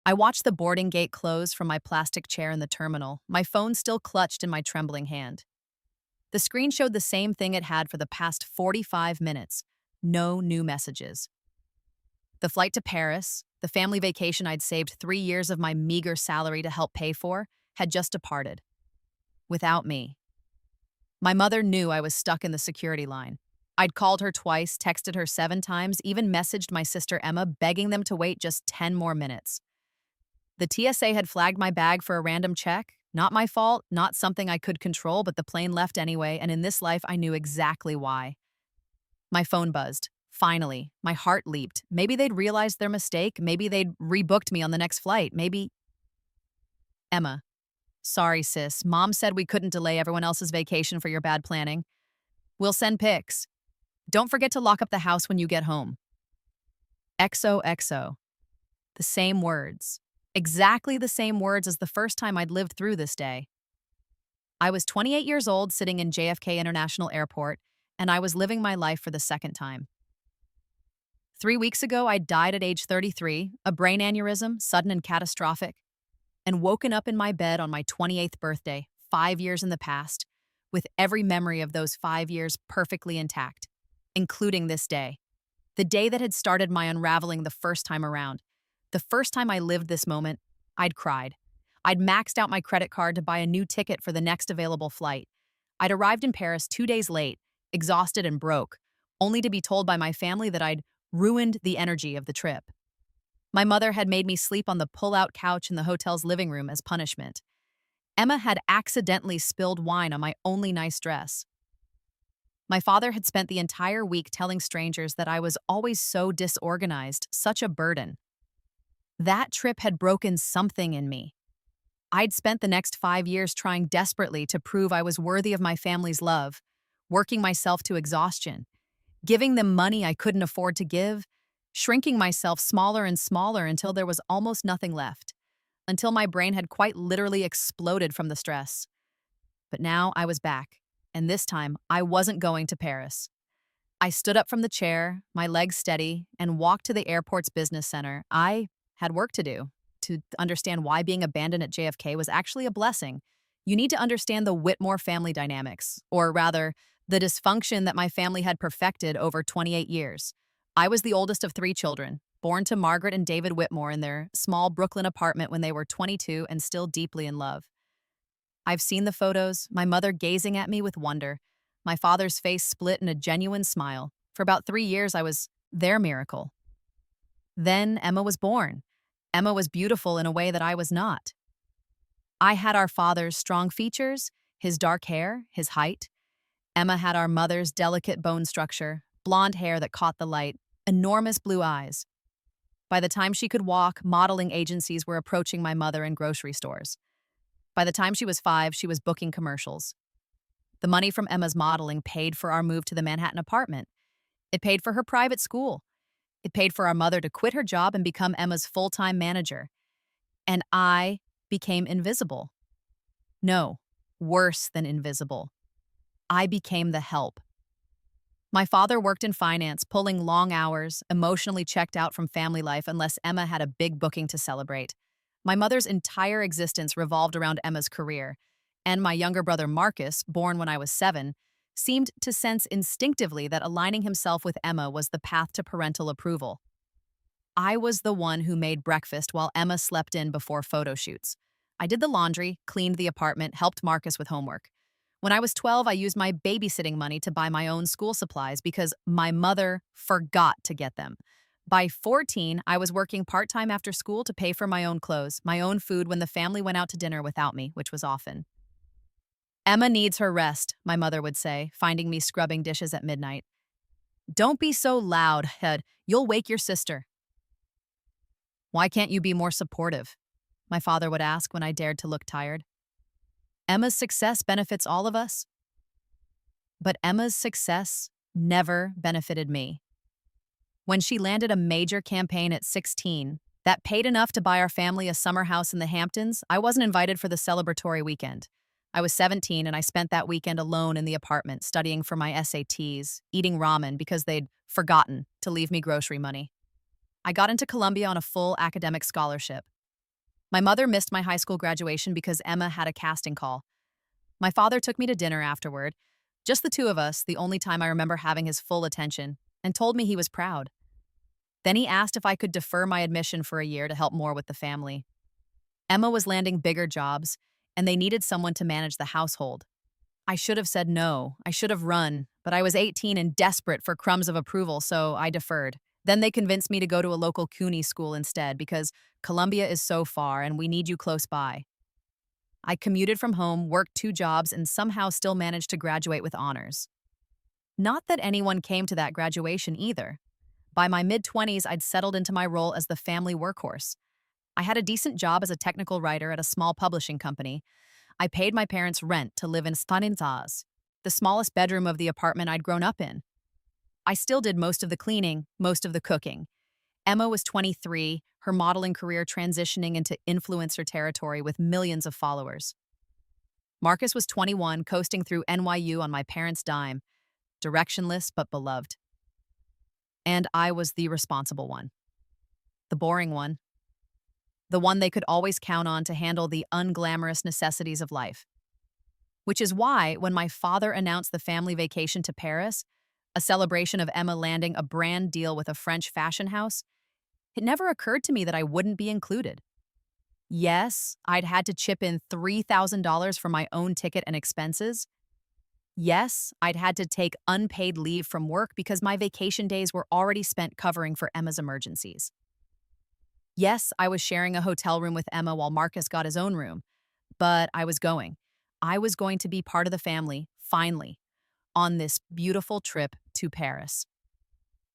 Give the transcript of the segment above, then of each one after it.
I watched the boarding gate close from my plastic chair in the terminal, my phone still clutched in my trembling hand. The screen showed the same thing it had for the past 45 minutes. No new messages. The flight to Paris, the family vacation I'd saved 3 years of my meager salary to help pay for, had just departed. Without me. My mother knew I was stuck in the security line. I'd called her twice, texted her 7 times, even messaged my sister Emma, begging them to wait just 10 more minutes. The TSA had flagged my bag for a random check. Not my fault, not something I could control, but the plane left anyway, and in this life I knew exactly why. My phone buzzed. Finally, my heart leaped. Maybe they'd realized their mistake. Maybe they'd rebooked me on the next flight. Maybe. Emma. Sorry, sis. Mom said we couldn't delay everyone else's vacation for your bad planning. We'll send pics. Don't forget to lock up the house when you get home. XOXO. The same words. Exactly the same words as the first time I'd lived through this day. I was 28 years old, sitting in JFK International Airport, and I was living my life for the second time. 3 weeks ago, I died at age 33, a brain aneurysm, sudden and catastrophic, and woken up in my bed on my 28th birthday, 5 years in the past, with every memory of those 5 years perfectly intact, including this day. The day that had started my unraveling the first time around. The first time I lived this moment, I'd cried. I'd maxed out my credit card to buy a new ticket for the next available flight. I'd arrived in Paris 2 days late, exhausted and broke, only to be told by my family that I'd ruined the energy of the trip. My mother had made me sleep on the pull-out couch in the hotel's living room as punishment. Emma had accidentally spilled wine on my only nice dress. My father had spent the entire week telling strangers that I was always so disorganized, such a burden. That trip had broken something in me. I'd spent the next 5 years trying desperately to prove I was worthy of my family's love, working myself to exhaustion, giving them money I couldn't afford to give, shrinking myself smaller and smaller until there was almost nothing left, until my brain had quite literally exploded from the stress. But now I was back, and this time I wasn't going to Paris. I stood up from the chair, my legs steady, and walked to the airport's business center. I had work to understand why being abandoned at JFK was actually a blessing. You need to understand the Whitmore family dynamics, or rather, the dysfunction that my family had perfected over 28 years. I was the oldest of 3 children, born to Margaret and David Whitmore in their small Brooklyn apartment when they were 22 and still deeply in love. I've seen the photos, my mother gazing at me with wonder, my father's face split in a genuine smile. For about 3 years, I was their miracle. Then Emma was born. Emma was beautiful in a way that I was not. I had our father's strong features, his dark hair, his height. Emma had our mother's delicate bone structure, blonde hair that caught the light, enormous blue eyes. By the time she could walk, modeling agencies were approaching my mother in grocery stores. By the time she was 5, she was booking commercials. The money from Emma's modeling paid for our move to the Manhattan apartment. It paid for her private school. It paid for our mother to quit her job and become Emma's full-time manager. And I became invisible. No, worse than invisible. I became the help. My father worked in finance, pulling long hours, emotionally checked out from family life unless Emma had a big booking to celebrate. My mother's entire existence revolved around Emma's career, and my younger brother Marcus, born when I was 7, seemed to sense instinctively that aligning himself with Emma was the path to parental approval. I was the one who made breakfast while Emma slept in before photo shoots. I did the laundry, cleaned the apartment, helped Marcus with homework. When I was 12, I used my babysitting money to buy my own school supplies because my mother forgot to get them. By 14, I was working part-time after school to pay for my own clothes, my own food when the family went out to dinner without me, which was often. Emma needs her rest, my mother would say, finding me scrubbing dishes at midnight. Don't be so loud, Head. You'll wake your sister. Why can't you be more supportive? My father would ask when I dared to look tired. Emma's success benefits all of us. But Emma's success never benefited me. When she landed a major campaign at 16 that paid enough to buy our family a summer house in the Hamptons, I wasn't invited for the celebratory weekend. I was 17 and I spent that weekend alone in the apartment, studying for my SATs, eating ramen because they'd forgotten to leave me grocery money. I got into Columbia on a full academic scholarship. My mother missed my high school graduation because Emma had a casting call. My father took me to dinner afterward, just the two of us, the only time I remember having his full attention, and told me he was proud. Then he asked if I could defer my admission for a year to help more with the family. Emma was landing bigger jobs, and they needed someone to manage the household. I should have said no. I should have run, but I was 18 and desperate for crumbs of approval, so I deferred. Then they convinced me to go to a local CUNY school instead because Columbia is so far and we need you close by. I commuted from home, worked 2 jobs, and somehow still managed to graduate with honors. Not that anyone came to that graduation either. By my mid-20s, I'd settled into my role as the family workhorse. I had a decent job as a technical writer at a small publishing company. I paid my parents rent to live in Staninzaz, the smallest bedroom of the apartment I'd grown up in. I still did most of the cleaning, most of the cooking. Emma was 23, her modeling career transitioning into influencer territory with millions of followers. Marcus was 21, coasting through NYU on my parents' dime, directionless but beloved. And I was the responsible one. The boring one. The one they could always count on to handle the unglamorous necessities of life. Which is why, when my father announced the family vacation to Paris, a celebration of Emma landing a brand deal with a French fashion house, it never occurred to me that I wouldn't be included. Yes, I'd had to chip in $3,000 for my own ticket and expenses. Yes, I'd had to take unpaid leave from work because my vacation days were already spent covering for Emma's emergencies. Yes, I was sharing a hotel room with Emma while Marcus got his own room, but I was going. I was going to be part of the family, finally, on this beautiful trip to Paris.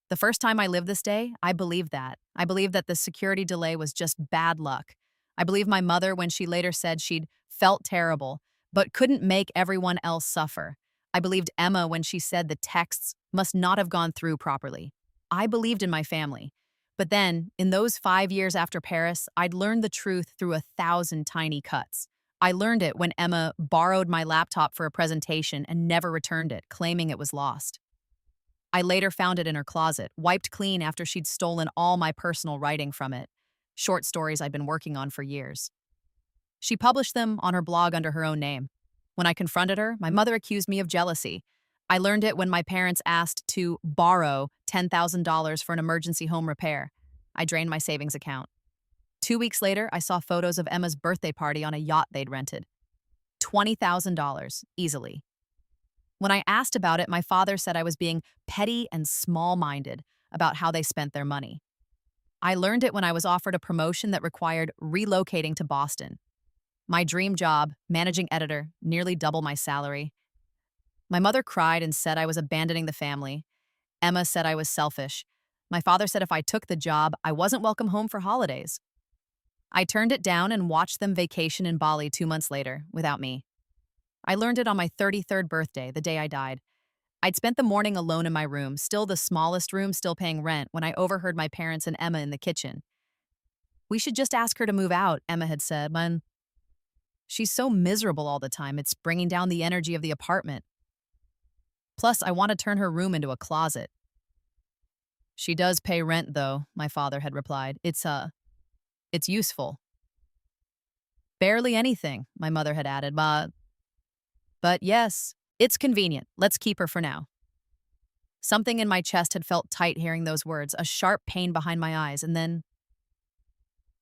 The first time I lived this day, I believed that. I believed that the security delay was just bad luck. I believed my mother when she later said she'd felt terrible, but couldn't make everyone else suffer. I believed Emma when she said the texts must not have gone through properly. I believed in my family. But then, in those 5 years after Paris, I'd learned the truth through 1,000 tiny cuts. I learned it when Emma borrowed my laptop for a presentation and never returned it, claiming it was lost. I later found it in her closet, wiped clean after she'd stolen all my personal writing from it, short stories I'd been working on for years. She published them on her blog under her own name. When I confronted her, my mother accused me of jealousy. I learned it when my parents asked to borrow $10,000 for an emergency home repair. I drained my savings account. 2 weeks later, I saw photos of Emma's birthday party on a yacht they'd rented. $20,000, easily. When I asked about it, my father said I was being petty and small-minded about how they spent their money. I learned it when I was offered a promotion that required relocating to Boston. My dream job, managing editor, nearly double my salary. My mother cried and said I was abandoning the family. Emma said I was selfish. My father said if I took the job, I wasn't welcome home for holidays. I turned it down and watched them vacation in Bali 2 months later, without me. I learned it on my 33rd birthday, the day I died. I'd spent the morning alone in my room, still the smallest room, still paying rent, when I overheard my parents and Emma in the kitchen. "We should just ask her to move out," Emma had said. "Man, she's so miserable all the time, it's bringing down the energy of the apartment. Plus, I want to turn her room into a closet." "She does pay rent, though," my father had replied. It's useful." "Barely anything," my mother had added. But yes, it's convenient. Let's keep her for now." Something in my chest had felt tight hearing those words, a sharp pain behind my eyes, and then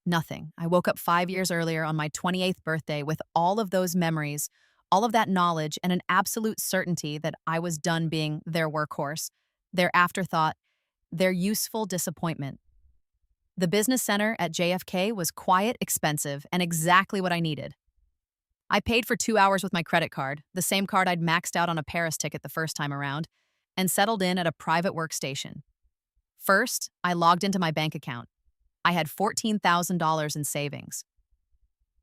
nothing. I woke up 5 years earlier on my 28th birthday with all of those memories, all of that knowledge, and an absolute certainty that I was done being their workhorse, their afterthought, their useful disappointment. The business center at JFK was quiet, expensive, and exactly what I needed. I paid for 2 hours with my credit card, the same card I'd maxed out on a Paris ticket the first time around, and settled in at a private workstation. First, I logged into my bank account. I had $14,000 in savings.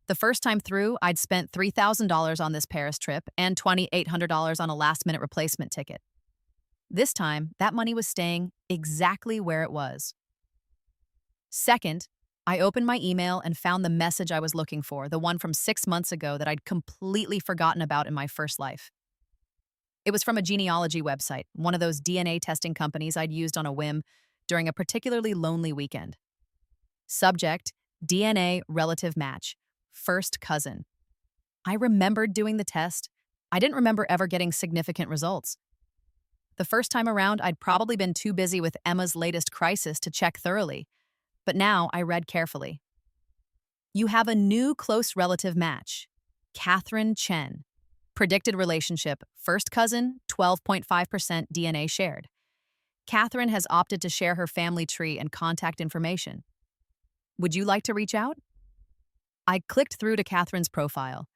The first time through, I'd spent $3,000 on this Paris trip and $2,800 on a last-minute replacement ticket. This time, that money was staying exactly where it was. Second, I opened my email and found the message I was looking for, the one from 6 months ago that I'd completely forgotten about in my first life. It was from a genealogy website, one of those DNA testing companies I'd used on a whim during a particularly lonely weekend. Subject, DNA relative match. First cousin. I remembered doing the test. I didn't remember ever getting significant results. The first time around, I'd probably been too busy with Emma's latest crisis to check thoroughly. But now I read carefully. You have a new close relative match. Catherine Chen. Predicted relationship, first cousin, 12.5% DNA shared. Catherine has opted to share her family tree and contact information. Would you like to reach out? I clicked through to Catherine's profile.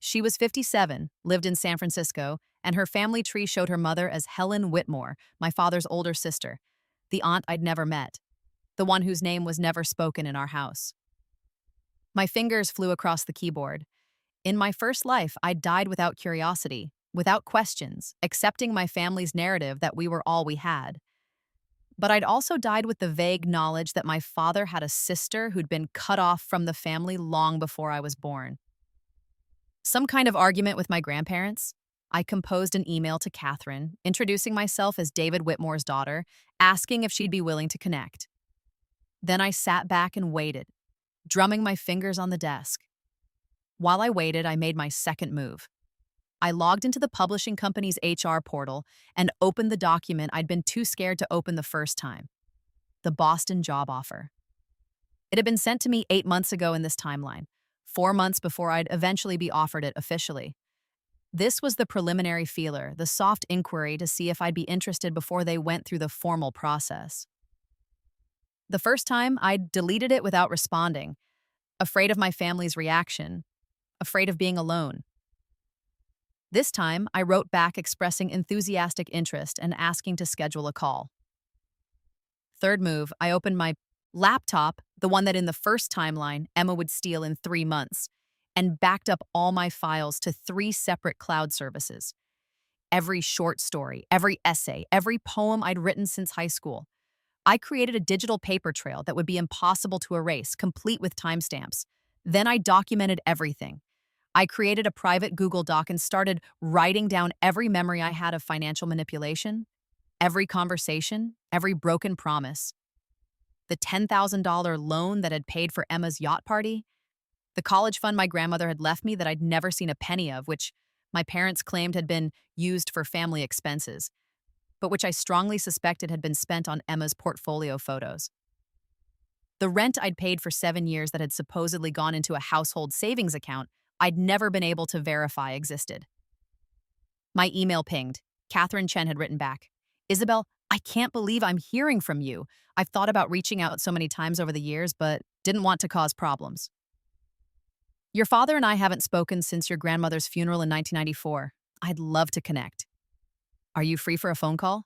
She was 57, lived in San Francisco, and her family tree showed her mother as Helen Whitmore, my father's older sister, the aunt I'd never met, the one whose name was never spoken in our house. My fingers flew across the keyboard. In my first life, I died without curiosity, without questions, accepting my family's narrative that we were all we had. But I'd also died with the vague knowledge that my father had a sister who'd been cut off from the family long before I was born. Some kind of argument with my grandparents? I composed an email to Catherine, introducing myself as David Whitmore's daughter, asking if she'd be willing to connect. Then I sat back and waited, drumming my fingers on the desk. While I waited, I made my second move. I logged into the publishing company's HR portal and opened the document I'd been too scared to open the first time. The Boston job offer. It had been sent to me 8 months ago in this timeline, 4 months before I'd eventually be offered it officially. This was the preliminary feeler, the soft inquiry to see if I'd be interested before they went through the formal process. The first time, I deleted it without responding, afraid of my family's reaction, afraid of being alone. This time, I wrote back expressing enthusiastic interest and asking to schedule a call. Third move, I opened my laptop, the one that in the first timeline Emma would steal in 3 months, and backed up all my files to 3 separate cloud services. Every short story, every essay, every poem I'd written since high school. I created a digital paper trail that would be impossible to erase, complete with timestamps. Then I documented everything. I created a private Google Doc and started writing down every memory I had of financial manipulation, every conversation, every broken promise. The $10,000 loan that had paid for Emma's yacht party, the college fund my grandmother had left me that I'd never seen a penny of, which my parents claimed had been used for family expenses, but which I strongly suspected had been spent on Emma's portfolio photos. The rent I'd paid for 7 years that had supposedly gone into a household savings account I'd never been able to verify existed. My email pinged. Catherine Chen had written back, "Isabel, I can't believe I'm hearing from you. I've thought about reaching out so many times over the years, but didn't want to cause problems. Your father and I haven't spoken since your grandmother's funeral in 1994. I'd love to connect. Are you free for a phone call?"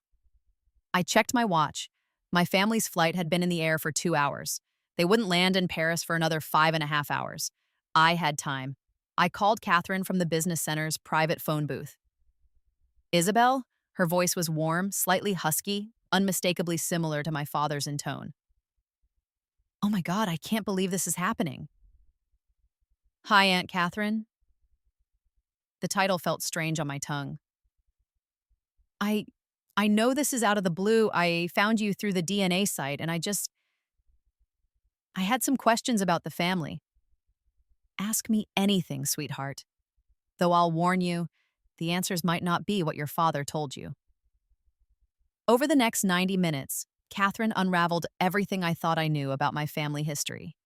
I checked my watch. My family's flight had been in the air for 2 hours. They wouldn't land in Paris for another 5.5 hours. I had time. I called Catherine from the business center's private phone booth. "Isabel?" Her voice was warm, slightly husky, unmistakably similar to my father's in tone. "Oh my God, I can't believe this is happening." "Hi, Aunt Catherine." The title felt strange on my tongue. I know this is out of the blue. I found you through the DNA site, and I had some questions about the family." "Ask me anything, sweetheart. Though I'll warn you, the answers might not be what your father told you." Over the next 90 minutes, Catherine unraveled everything I thought I knew about my family history.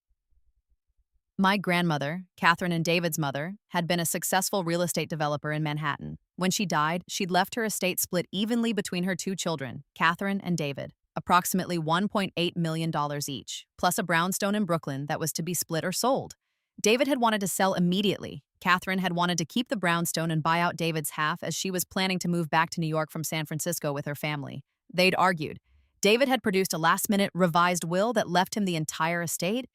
My grandmother, Catherine and David's mother, had been a successful real estate developer in Manhattan. When she died, she'd left her estate split evenly between her 2 children, Catherine and David, approximately $1.8 million each, plus a brownstone in Brooklyn that was to be split or sold. David had wanted to sell immediately. Catherine had wanted to keep the brownstone and buy out David's half as she was planning to move back to New York from San Francisco with her family. They'd argued. David had produced a last-minute revised will that left him the entire estate,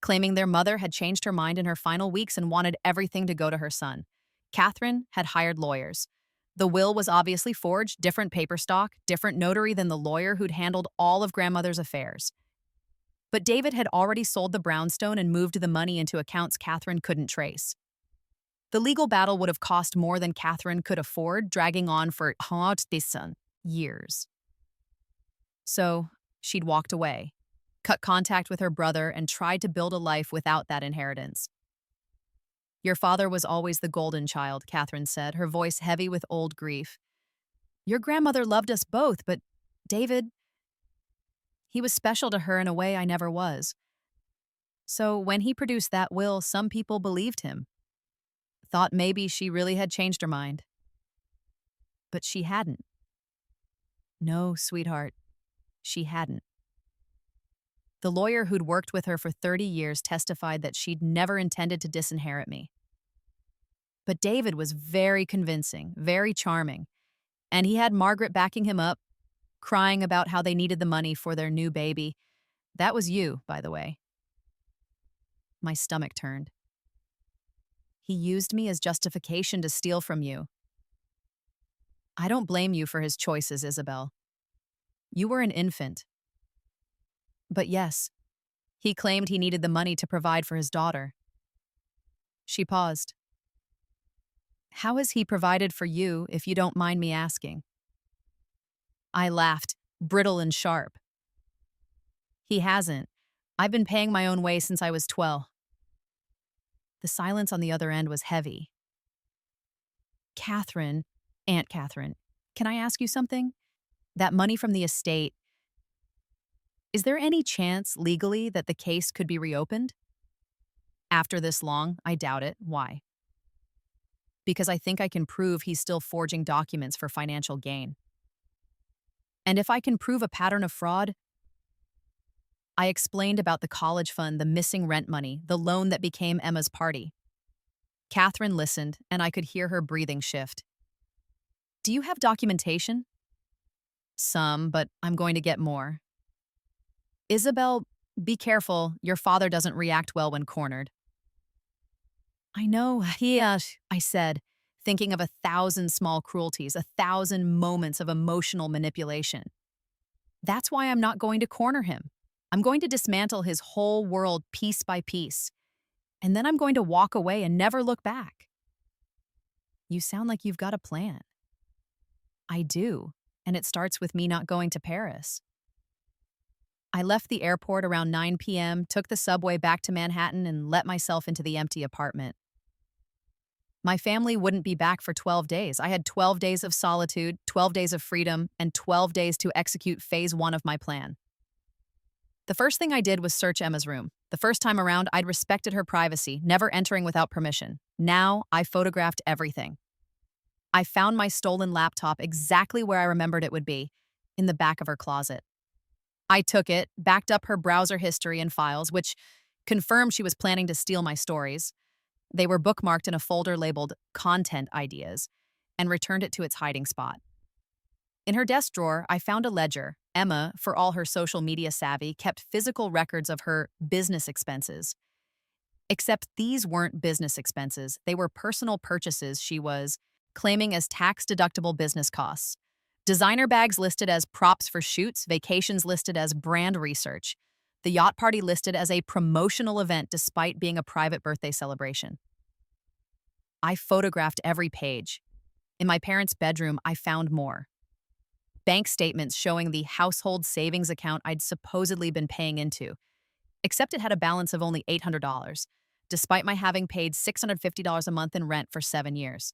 claiming their mother had changed her mind in her final weeks and wanted everything to go to her son. Catherine had hired lawyers. The will was obviously forged, different paper stock, different notary than the lawyer who'd handled all of grandmother's affairs. But David had already sold the brownstone and moved the money into accounts Catherine couldn't trace. The legal battle would have cost more than Catherine could afford, dragging on for years. So, she'd walked away. cut contact with her brother, and tried to build a life without that inheritance. Your father was always the golden child, Catherine said, her voice heavy with old grief. Your grandmother loved us both, but David, he was special to her in a way I never was. So when he produced that will, some people believed him, thought maybe she really had changed her mind. But she hadn't. No, sweetheart, she hadn't. The lawyer who'd worked with her for 30 years testified that she'd never intended to disinherit me. But David was very convincing, very charming, and he had Margaret backing him up, crying about how they needed the money for their new baby. That was you, by the way. My stomach turned. He used me as justification to steal from you. I don't blame you for his choices, Isabel. You were an infant. But yes, he claimed he needed the money to provide for his daughter. She paused. How has he provided for you, if you don't mind me asking? I laughed, brittle and sharp. He hasn't. I've been paying my own way since I was 12. The silence on the other end was heavy. Catherine, Aunt Catherine, can I ask you something? That money from the estate, is there any chance legally that the case could be reopened? After this long, I doubt it. Why? Because I think I can prove he's still forging documents for financial gain. And if I can prove a pattern of fraud, I explained about the college fund, the missing rent money, the loan that became Emma's party. Catherine listened, and I could hear her breathing shift. Do you have documentation? Some, but I'm going to get more. Isabel, be careful. Your father doesn't react well when cornered. I know, I said, thinking of 1,000 small cruelties, 1,000 moments of emotional manipulation. That's why I'm not going to corner him. I'm going to dismantle his whole world piece by piece. And then I'm going to walk away and never look back. You sound like you've got a plan. I do, and it starts with me not going to Paris. I left the airport around 9 p.m., took the subway back to Manhattan, and let myself into the empty apartment. My family wouldn't be back for 12 days. I had 12 days of solitude, 12 days of freedom, and 12 days to execute phase 1 of my plan. The first thing I did was search Emma's room. The first time around, I'd respected her privacy, never entering without permission. Now, I photographed everything. I found my stolen laptop exactly where I remembered it would be, in the back of her closet. I took it, backed up her browser history and files, which confirmed she was planning to steal my stories. They were bookmarked in a folder labeled Content Ideas, and returned it to its hiding spot. In her desk drawer, I found a ledger. Emma, for all her social media savvy, kept physical records of her business expenses. Except these weren't business expenses. They were personal purchases she was claiming as tax-deductible business costs. Designer bags listed as props for shoots, vacations listed as brand research, the yacht party listed as a promotional event despite being a private birthday celebration. I photographed every page. In my parents' bedroom, I found more. Bank statements showing the household savings account I'd supposedly been paying into, except it had a balance of only $800, despite my having paid $650 a month in rent for 7 years.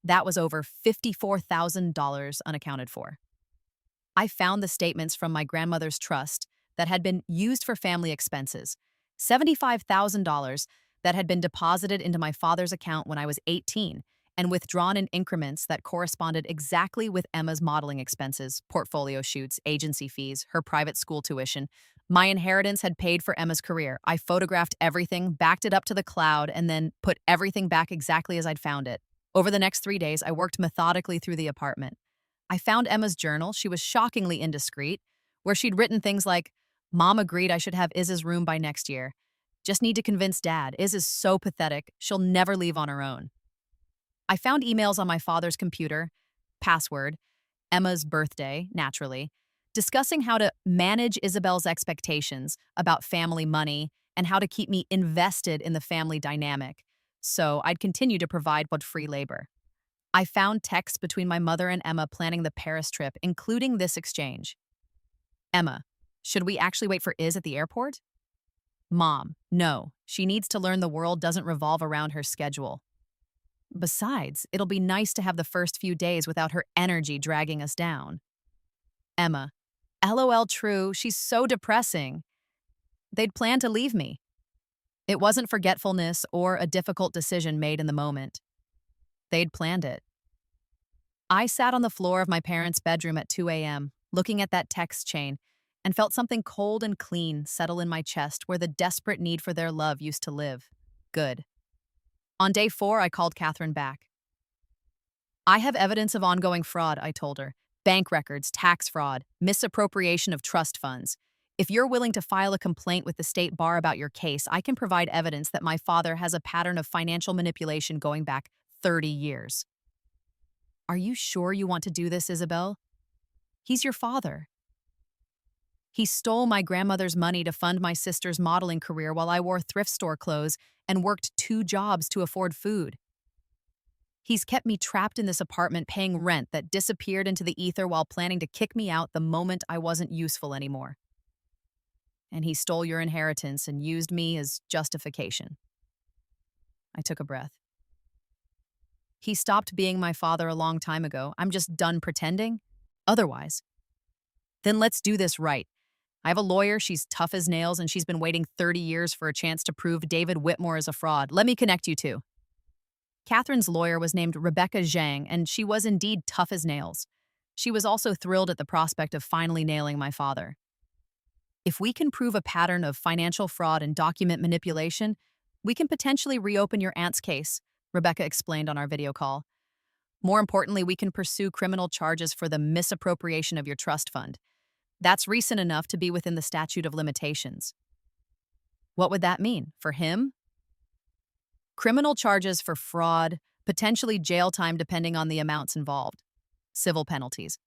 That was over $54,000 unaccounted for. I found the statements from my grandmother's trust that had been used for family expenses, $75,000 that had been deposited into my father's account when I was 18 and withdrawn in increments that corresponded exactly with Emma's modeling expenses, portfolio shoots, agency fees, her private school tuition. My inheritance had paid for Emma's career. I photographed everything, backed it up to the cloud, and then put everything back exactly as I'd found it. Over the next 3 days, I worked methodically through the apartment. I found Emma's journal. She was shockingly indiscreet, where she'd written things like, Mom agreed I should have Iz's room by next year. Just need to convince Dad. Iz is so pathetic. She'll never leave on her own. I found emails on my father's computer, password, Emma's birthday, naturally, discussing how to manage Isabel's expectations about family money and how to keep me invested in the family dynamic, so I'd continue to provide what free labor. I found texts between my mother and Emma planning the Paris trip, including this exchange. Emma, Should we actually wait for Iz at the airport? Mom, no. She needs to learn the world doesn't revolve around her schedule. Besides, it'll be nice to have the first few days without her energy dragging us down. Emma, LOL true, she's so depressing. They'd planned to leave me. It wasn't forgetfulness or a difficult decision made in the moment. They'd planned it. I sat on the floor of my parents' bedroom at 2 a.m., looking at that text chain, and felt something cold and clean settle in my chest where the desperate need for their love used to live. Good. On day 4, I called Catherine back. I have evidence of ongoing fraud, I told her. Bank records, tax fraud, misappropriation of trust funds. If you're willing to file a complaint with the state bar about your case, I can provide evidence that my father has a pattern of financial manipulation going back 30 years. Are you sure you want to do this, Isabel? He's your father. He stole my grandmother's money to fund my sister's modeling career while I wore thrift store clothes and worked 2 jobs to afford food. He's kept me trapped in this apartment paying rent that disappeared into the ether while planning to kick me out the moment I wasn't useful anymore. And he stole your inheritance and used me as justification. I took a breath. He stopped being my father a long time ago. I'm just done pretending. Otherwise. Then let's do this right. I have a lawyer, she's tough as nails, and she's been waiting 30 years for a chance to prove David Whitmore is a fraud. Let me connect you two. Catherine's lawyer was named Rebecca Zhang, and she was indeed tough as nails. She was also thrilled at the prospect of finally nailing my father. If we can prove a pattern of financial fraud and document manipulation, we can potentially reopen your aunt's case, Rebecca explained on our video call. More importantly, we can pursue criminal charges for the misappropriation of your trust fund. That's recent enough to be within the statute of limitations. What would that mean for him? Criminal charges for fraud, potentially jail time depending on the amounts involved. Civil penalties.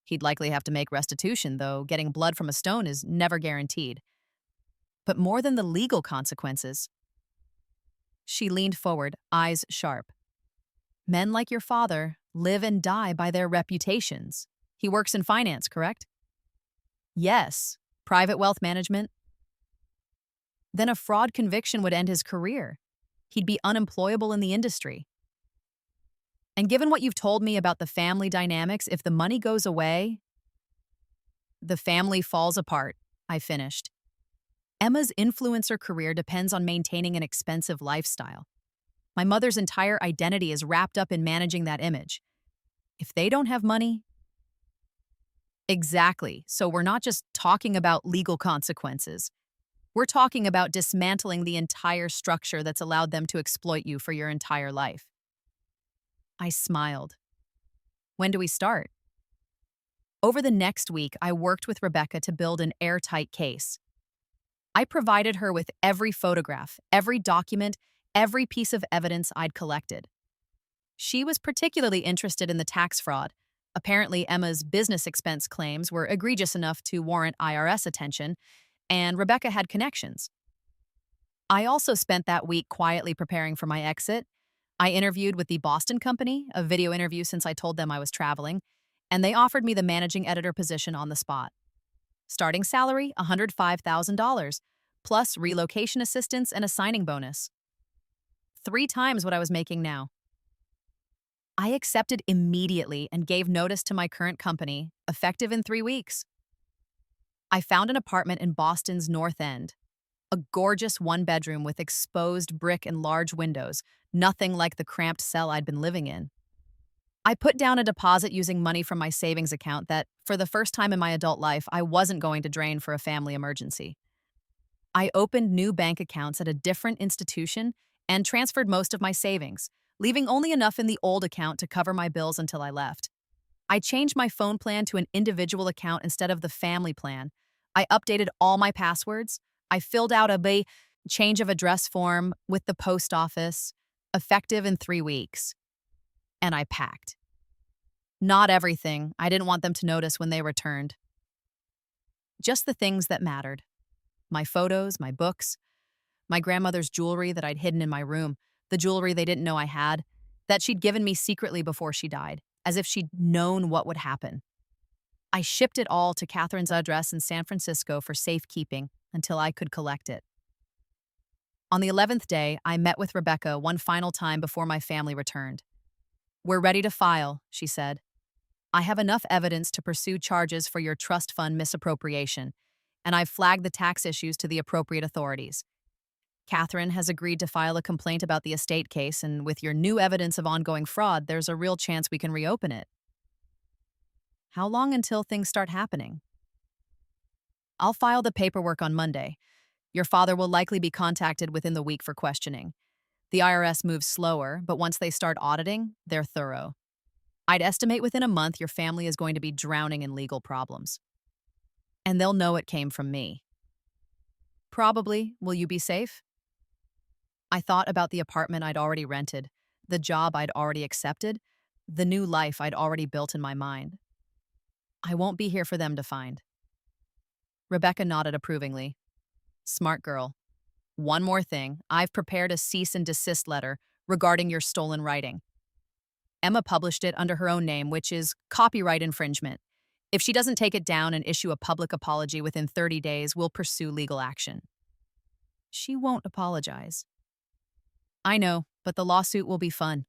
He'd likely have to make restitution, though getting blood from a stone is never guaranteed. But more than the legal consequences. She leaned forward, eyes sharp. Men like your father live and die by their reputations. He works in finance, correct? Yes. Private wealth management? Then a fraud conviction would end his career. He'd be unemployable in the industry. And given what you've told me about the family dynamics, if the money goes away, the family falls apart, I finished. Emma's influencer career depends on maintaining an expensive lifestyle. My mother's entire identity is wrapped up in managing that image. If they don't have money... Exactly. So we're not just talking about legal consequences. We're talking about dismantling the entire structure that's allowed them to exploit you for your entire life. I smiled. When do we start? Over the next week, I worked with Rebecca to build an airtight case. I provided her with every photograph, every document, every piece of evidence I'd collected. She was particularly interested in the tax fraud. Apparently, Emma's business expense claims were egregious enough to warrant IRS attention, and Rebecca had connections. I also spent that week quietly preparing for my exit. I interviewed with the Boston company, a video interview since I told them I was traveling, and they offered me the managing editor position on the spot. Starting salary, $105,000, plus relocation assistance and a signing bonus. 3 times what I was making now. I accepted immediately and gave notice to my current company, effective in 3 weeks. I found an apartment in Boston's North End, a gorgeous 1-bedroom with exposed brick and large windows, nothing like the cramped cell I'd been living in. I put down a deposit using money from my savings account that, for the first time in my adult life, I wasn't going to drain for a family emergency. I opened new bank accounts at a different institution and transferred most of my savings, leaving only enough in the old account to cover my bills until I left. I changed my phone plan to an individual account instead of the family plan. I updated all my passwords. I filled out a change of address form with the post office, effective in 3 weeks. And I packed. Not everything. I didn't want them to notice when they returned. Just the things that mattered. My photos, my books, my grandmother's jewelry that I'd hidden in my room, the jewelry they didn't know I had, that she'd given me secretly before she died, as if she'd known what would happen. I shipped it all to Catherine's address in San Francisco for safekeeping until I could collect it. On the 11th day, I met with Rebecca one final time before my family returned. "We're ready to file," she said. "I have enough evidence to pursue charges for your trust fund misappropriation, and I've flagged the tax issues to the appropriate authorities. Catherine has agreed to file a complaint about the estate case, and with your new evidence of ongoing fraud, there's a real chance we can reopen it." "How long until things start happening?" "I'll file the paperwork on Monday. Your father will likely be contacted within the week for questioning. The IRS moves slower, but once they start auditing, they're thorough. I'd estimate within a month your family is going to be drowning in legal problems. And they'll know it came from me." "Probably. Will you be safe?" I thought about the apartment I'd already rented, the job I'd already accepted, the new life I'd already built in my mind. "I won't be here for them to find." Rebecca nodded approvingly. "Smart girl. One more thing. I've prepared a cease and desist letter regarding your stolen writing. Emma published it under her own name, which is copyright infringement. If she doesn't take it down and issue a public apology within 30 days, we'll pursue legal action." "She won't apologize." "I know, but the lawsuit will be fun."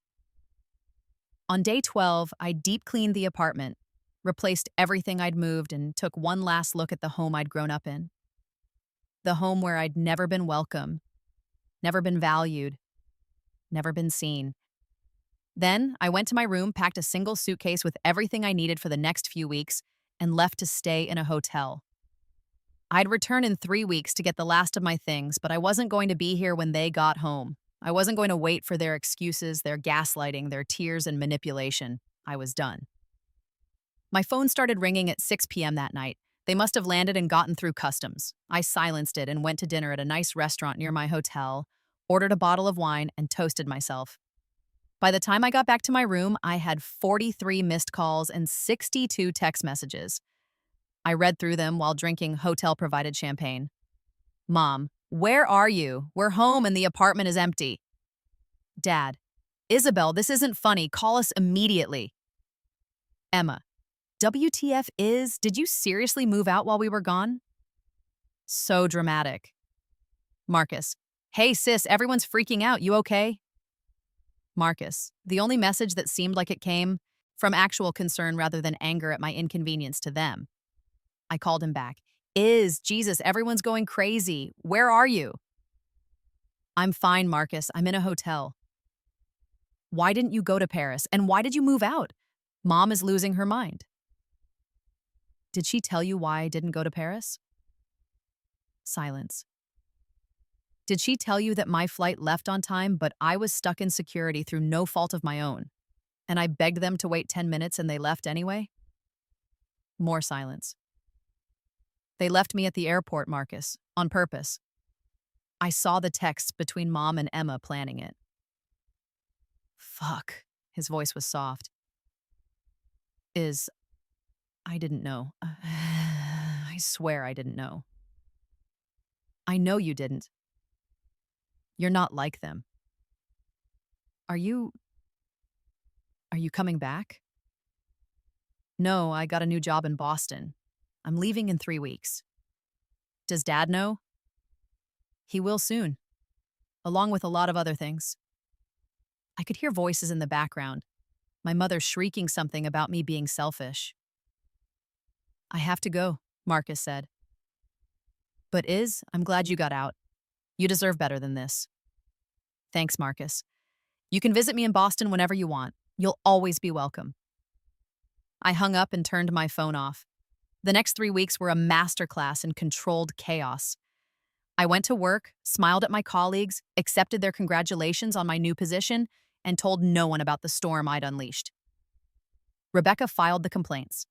On day 12, I deep cleaned the apartment, replaced everything I'd moved, and took one last look at the home I'd grown up in. The home where I'd never been welcome, never been valued, never been seen. Then I went to my room, packed a single suitcase with everything I needed for the next few weeks, and left to stay in a hotel. I'd return in 3 weeks to get the last of my things, but I wasn't going to be here when they got home. I wasn't going to wait for their excuses, their gaslighting, their tears and manipulation. I was done. My phone started ringing at 6 p.m. that night. They must have landed and gotten through customs. I silenced it and went to dinner at a nice restaurant near my hotel, ordered a bottle of wine, and toasted myself. By the time I got back to my room, I had 43 missed calls and 62 text messages. I read through them while drinking hotel-provided champagne. "Mom, where are you? We're home and the apartment is empty." "Dad, Isabel, this isn't funny. Call us immediately." Emma, "WTF did you seriously move out while we were gone?" So dramatic. Marcus, "Hey sis, everyone's freaking out. You okay?" Marcus, the only message that seemed like it came from actual concern rather than anger at my inconvenience to them. I called him back. Jesus, everyone's going crazy. Where are you?" "I'm fine, Marcus. I'm in a hotel." "Why didn't you go to Paris? And why did you move out? Mom is losing her mind." "Did she tell you why I didn't go to Paris?" Silence. "Did she tell you that my flight left on time, but I was stuck in security through no fault of my own, and I begged them to wait 10 minutes and they left anyway?" More silence. "They left me at the airport, Marcus, on purpose. I saw the texts between Mom and Emma planning it." "Fuck." His voice was soft. I didn't know. I swear I didn't know." "I know you didn't. You're not like them. Are you coming back?" "No, I got a new job in Boston. I'm leaving in 3 weeks." "Does Dad know?" "He will soon, along with a lot of other things." I could hear voices in the background, my mother shrieking something about me being selfish. "I have to go," Marcus said. "But I'm glad you got out. You deserve better than this." "Thanks, Marcus. You can visit me in Boston whenever you want. You'll always be welcome." I hung up and turned my phone off. The next 3 weeks were a masterclass in controlled chaos. I went to work, smiled at my colleagues, accepted their congratulations on my new position, and told no one about the storm I'd unleashed. Rebecca filed the complaints.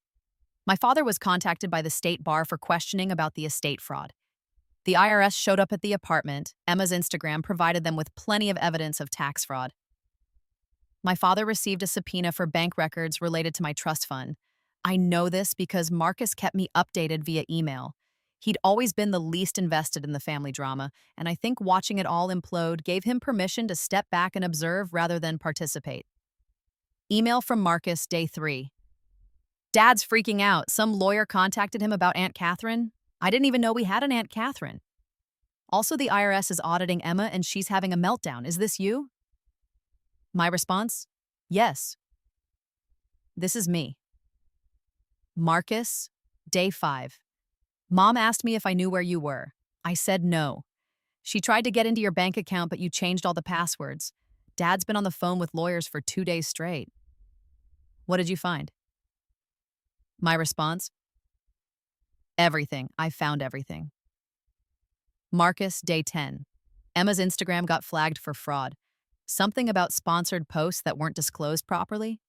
My father was contacted by the state bar for questioning about the estate fraud. The IRS showed up at the apartment. Emma's Instagram provided them with plenty of evidence of tax fraud. My father received a subpoena for bank records related to my trust fund. I know this because Marcus kept me updated via email. He'd always been the least invested in the family drama, and I think watching it all implode gave him permission to step back and observe rather than participate. Email from Marcus, day 3. Dad's freaking out. Some lawyer contacted him about Aunt Catherine. I didn't even know we had an Aunt Catherine. Also, the IRS is auditing Emma and she's having a meltdown. Is this you? My response? Yes. This is me. Marcus, day 5. Mom asked me if I knew where you were. I said no. She tried to get into your bank account, but you changed all the passwords. Dad's been on the phone with lawyers for 2 days straight. What did you find? My response? Everything. I found everything. Marcus, day 10. Emma's Instagram got flagged for fraud. Something about sponsored posts that weren't disclosed properly.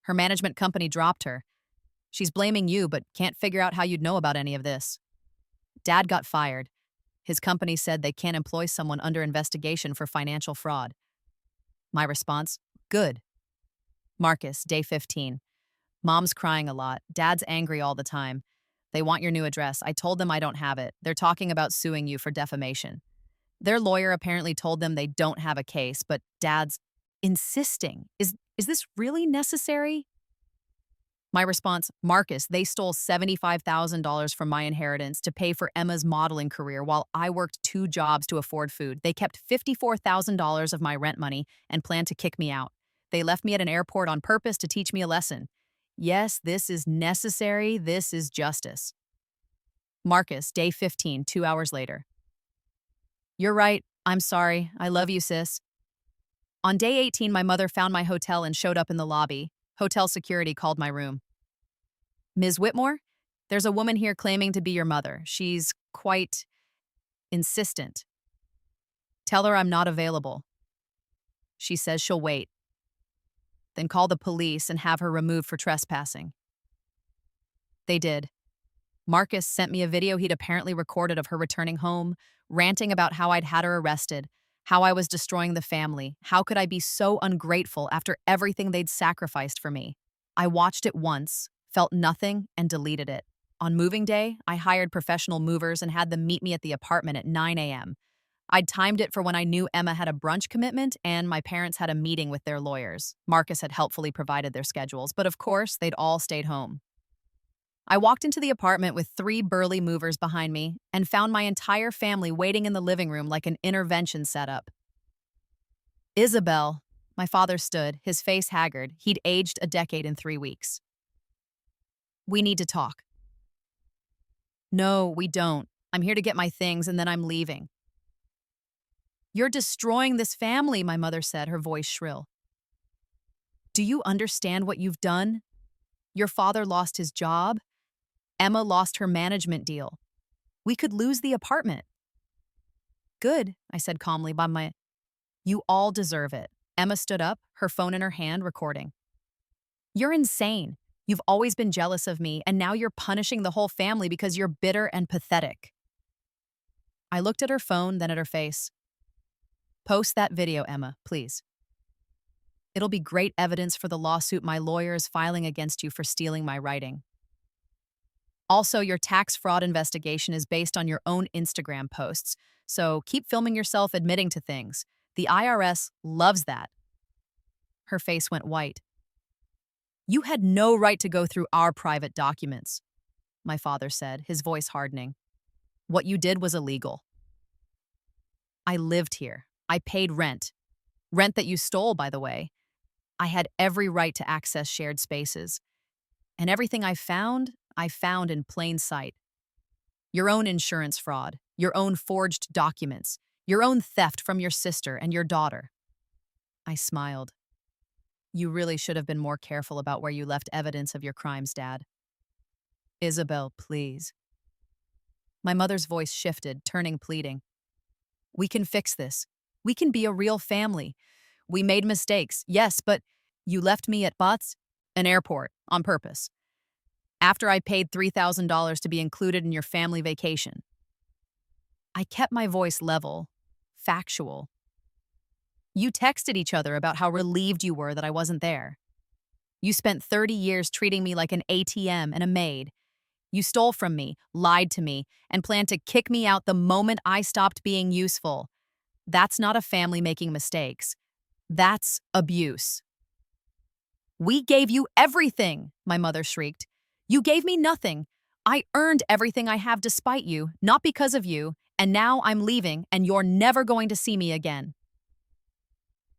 Her management company dropped her. She's blaming you, but can't figure out how you'd know about any of this. Dad got fired. His company said they can't employ someone under investigation for financial fraud. My response? Good. Marcus, day 15. Mom's crying a lot. Dad's angry all the time. They want your new address. I told them I don't have it. They're talking about suing you for defamation. Their lawyer apparently told them they don't have a case, but Dad's insisting. Is this really necessary? My response, Marcus, they stole $75,000 from my inheritance to pay for Emma's modeling career while I worked 2 jobs to afford food. They kept $54,000 of my rent money and planned to kick me out. They left me at an airport on purpose to teach me a lesson. Yes, this is necessary. This is justice. Marcus, day 15, 2 hours later. You're right. I'm sorry. I love you, sis. On day 18, my mother found my hotel and showed up in the lobby. Hotel security called my room. Ms. Whitmore, there's a woman here claiming to be your mother. She's quite insistent. Tell her I'm not available. She says she'll wait. Then call the police and have her removed for trespassing. They did. Marcus sent me a video he'd apparently recorded of her returning home, ranting about how I'd had her arrested, how I was destroying the family. How could I be so ungrateful after everything they'd sacrificed for me? I watched it once, felt nothing, and deleted it. On moving day, I hired professional movers and had them meet me at the apartment at 9 a.m. I'd timed it for when I knew Emma had a brunch commitment and my parents had a meeting with their lawyers. Marcus had helpfully provided their schedules, but of course, they'd all stayed home. I walked into the apartment with 3 burly movers behind me and found my entire family waiting in the living room like an intervention setup. Isabel, my father stood, his face haggard. He'd aged a decade in 3 weeks. We need to talk. No, we don't. I'm here to get my things and then I'm leaving. You're destroying this family, my mother said, her voice shrill. Do you understand what you've done? Your father lost his job. Emma lost her management deal. We could lose the apartment. Good, I said calmly, You all deserve it. Emma stood up, her phone in her hand, recording. You're insane. You've always been jealous of me, and now you're punishing the whole family because you're bitter and pathetic. I looked at her phone, then at her face. Post that video, Emma, please. It'll be great evidence for the lawsuit my lawyer is filing against you for stealing my writing. Also, your tax fraud investigation is based on your own Instagram posts, so keep filming yourself admitting to things. The IRS loves that. Her face went white. You had no right to go through our private documents, my father said, his voice hardening. What you did was illegal. I lived here. I paid rent. Rent that you stole, by the way. I had every right to access shared spaces. And everything I found in plain sight. Your own insurance fraud, your own forged documents, your own theft from your sister and your daughter. I smiled. You really should have been more careful about where you left evidence of your crimes, Dad. Isabel, please. My mother's voice shifted, turning pleading. We can fix this. We can be a real family. We made mistakes, yes, but you left me at an airport, on purpose. After I paid $3,000 to be included in your family vacation. I kept my voice level, factual. You texted each other about how relieved you were that I wasn't there. You spent 30 years treating me like an ATM and a maid. You stole from me, lied to me, and planned to kick me out the moment I stopped being useful. That's not a family making mistakes. That's abuse. We gave you everything, my mother shrieked. You gave me nothing. I earned everything I have despite you, not because of you, and now I'm leaving and you're never going to see me again."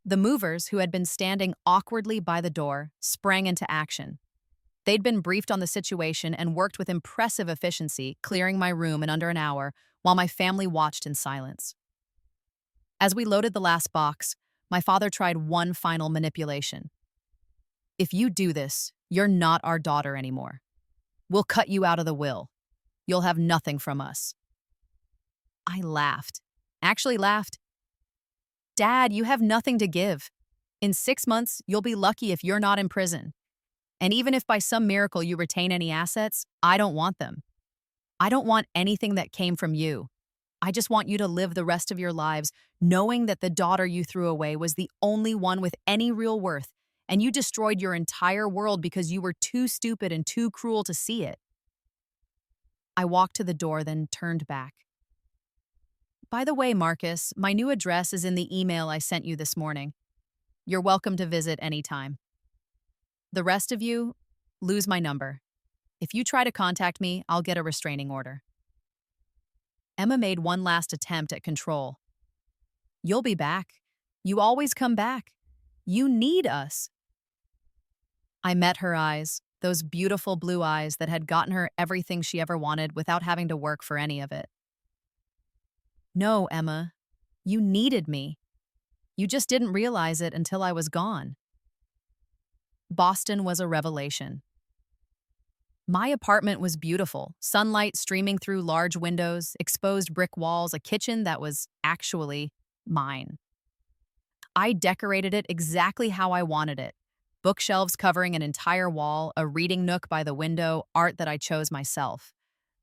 The movers, who had been standing awkwardly by the door, sprang into action. They'd been briefed on the situation and worked with impressive efficiency, clearing my room in under an hour, while my family watched in silence. As we loaded the last box, my father tried one final manipulation. "If you do this, you're not our daughter anymore. We'll cut you out of the will. You'll have nothing from us." I laughed. Actually laughed. "Dad, you have nothing to give. In 6 months, you'll be lucky if you're not in prison. And even if by some miracle you retain any assets, I don't want them. I don't want anything that came from you. I just want you to live the rest of your lives knowing that the daughter you threw away was the only one with any real worth, and you destroyed your entire world because you were too stupid and too cruel to see it." I walked to the door, then turned back. "By the way, Marcus, my new address is in the email I sent you this morning. You're welcome to visit anytime. The rest of you, lose my number. If you try to contact me, I'll get a restraining order." Emma made one last attempt at control. "You'll be back. You always come back. You need us." I met her eyes, those beautiful blue eyes that had gotten her everything she ever wanted without having to work for any of it. "No, Emma, you needed me. You just didn't realize it until I was gone." Boston was a revelation. My apartment was beautiful, sunlight streaming through large windows, exposed brick walls, a kitchen that was actually mine. I decorated it exactly how I wanted it. Bookshelves covering an entire wall, a reading nook by the window, art that I chose myself.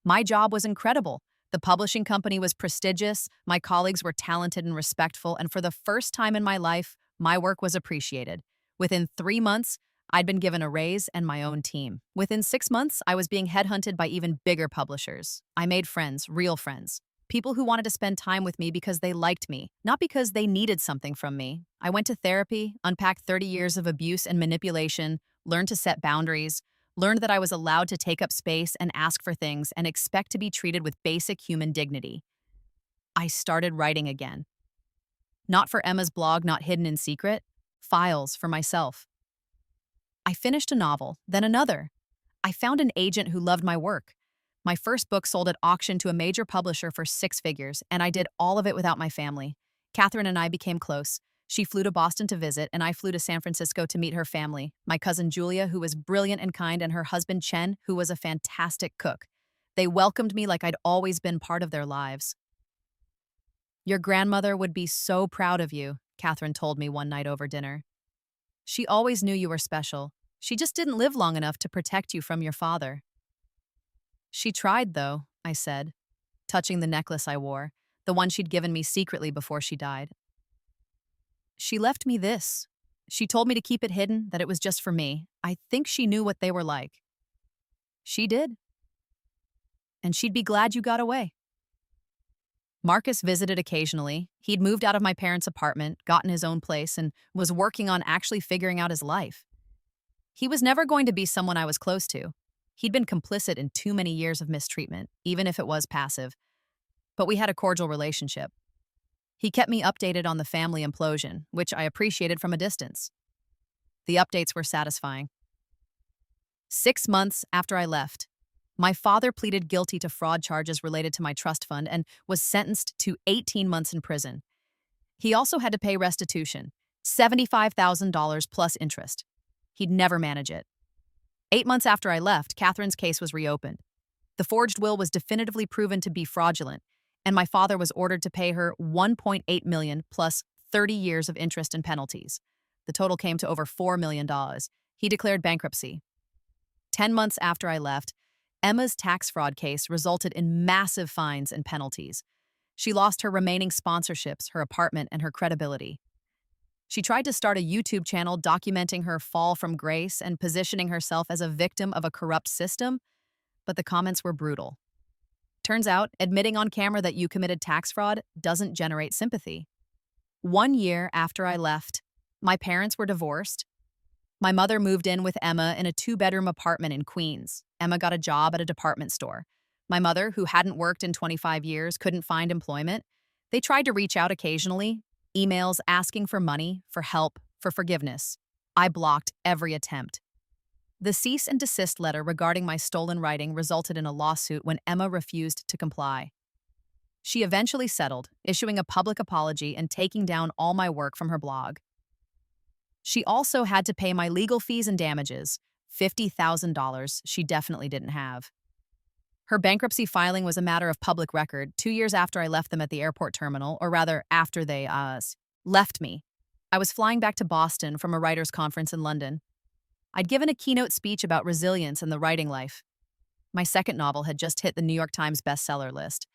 My job was incredible. The publishing company was prestigious, my colleagues were talented and respectful, and for the first time in my life, my work was appreciated. Within 3 months, I'd been given a raise and my own team. Within 6 months, I was being headhunted by even bigger publishers. I made friends, real friends. People who wanted to spend time with me because they liked me, not because they needed something from me. I went to therapy, unpacked 30 years of abuse and manipulation, learned to set boundaries, learned that I was allowed to take up space and ask for things and expect to be treated with basic human dignity. I started writing again. Not for Emma's blog, not hidden in secret. Files for myself. I finished a novel, then another. I found an agent who loved my work. My first book sold at auction to a major publisher for 6 figures, and I did all of it without my family. Catherine and I became close. She flew to Boston to visit, and I flew to San Francisco to meet her family. My cousin Julia, who was brilliant and kind, and her husband Chen, who was a fantastic cook. They welcomed me like I'd always been part of their lives. "Your grandmother would be so proud of you," Catherine told me one night over dinner. "She always knew you were special. She just didn't live long enough to protect you from your father." "She tried, though," I said, touching the necklace I wore, the one she'd given me secretly before she died. "She left me this. She told me to keep it hidden, that it was just for me. I think she knew what they were like." "She did. And she'd be glad you got away." Marcus visited occasionally. He'd moved out of my parents' apartment, gotten his own place, and was working on actually figuring out his life. He was never going to be someone I was close to. He'd been complicit in too many years of mistreatment, even if it was passive. But we had a cordial relationship. He kept me updated on the family implosion, which I appreciated from a distance. The updates were satisfying. 6 months after I left, my father pleaded guilty to fraud charges related to my trust fund and was sentenced to 18 months in prison. He also had to pay restitution, $75,000 plus interest. He'd never manage it. 8 months after I left, Catherine's case was reopened. The forged will was definitively proven to be fraudulent, and my father was ordered to pay her $1.8 million plus 30 years of interest and penalties. The total came to over $4 million. He declared bankruptcy. 10 months after I left, Emma's tax fraud case resulted in massive fines and penalties. She lost her remaining sponsorships, her apartment, and her credibility. She tried to start a YouTube channel documenting her fall from grace and positioning herself as a victim of a corrupt system, but the comments were brutal. Turns out, admitting on camera that you committed tax fraud doesn't generate sympathy. 1 year after I left, my parents were divorced. My mother moved in with Emma in a two-bedroom apartment in Queens. Emma got a job at a department store. My mother, who hadn't worked in 25 years, couldn't find employment. They tried to reach out occasionally, emails asking for money, for help, for forgiveness. I blocked every attempt. The cease and desist letter regarding my stolen writing resulted in a lawsuit when Emma refused to comply. She eventually settled, issuing a public apology and taking down all my work from her blog. She also had to pay my legal fees and damages, $50,000 she definitely didn't have. Her bankruptcy filing was a matter of public record 2 years after I left them at the airport terminal, or rather, after they left me. I was flying back to Boston from a writers' conference in London. I'd given a keynote speech about resilience and the writing life. My second novel had just hit the New York Times bestseller list.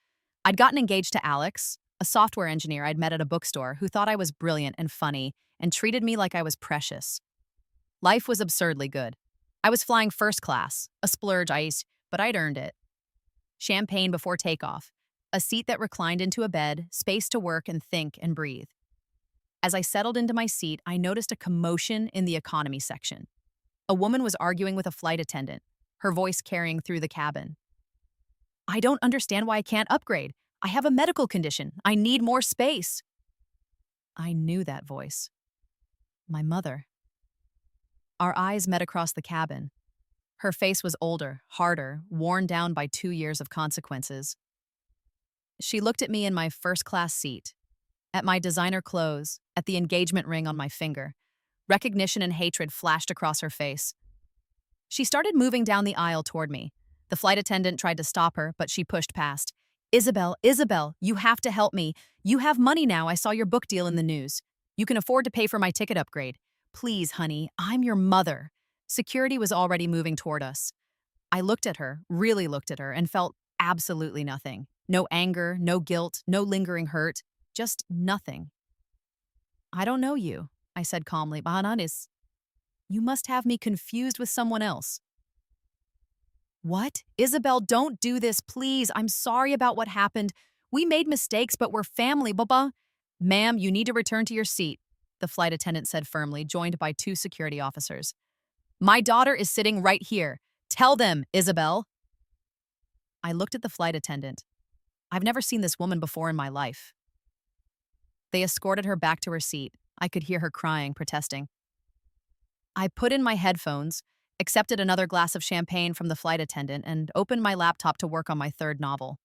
I'd gotten engaged to Alex, a software engineer I'd met at a bookstore who thought I was brilliant and funny and treated me like I was precious. Life was absurdly good. I was flying first class, a splurge ice, but I'd earned it. Champagne before takeoff, a seat that reclined into a bed, space to work and think and breathe. As I settled into my seat, I noticed a commotion in the economy section. A woman was arguing with a flight attendant, her voice carrying through the cabin. "I don't understand why I can't upgrade. I have a medical condition. I need more space." I knew that voice. My mother. Our eyes met across the cabin. Her face was older, harder, worn down by 2 years of consequences. She looked at me in my first-class seat, at my designer clothes, at the engagement ring on my finger. Recognition and hatred flashed across her face. She started moving down the aisle toward me. The flight attendant tried to stop her, but she pushed past. Isabel, you have to help me. You have money now. I saw your book deal in the news. You can afford to pay for my ticket upgrade. Please, honey, I'm your mother." Security was already moving toward us. I looked at her, really looked at her, and felt absolutely nothing. No anger, no guilt, no lingering hurt, just nothing. "I don't know you," I said calmly. "Bahananis, you must have me confused with someone else." "What? Isabel, don't do this, please. I'm sorry about what happened. We made mistakes, but we're family, baba." "Ma'am, you need to return to your seat," the flight attendant said firmly, joined by 2 security officers. "My daughter is sitting right here. Tell them, Isabel." I looked at the flight attendant. I've never seen this woman before in my life. They escorted her back to her seat. I could hear her crying, protesting. I put in my headphones, accepted another glass of champagne from the flight attendant, and opened my laptop to work on my third novel.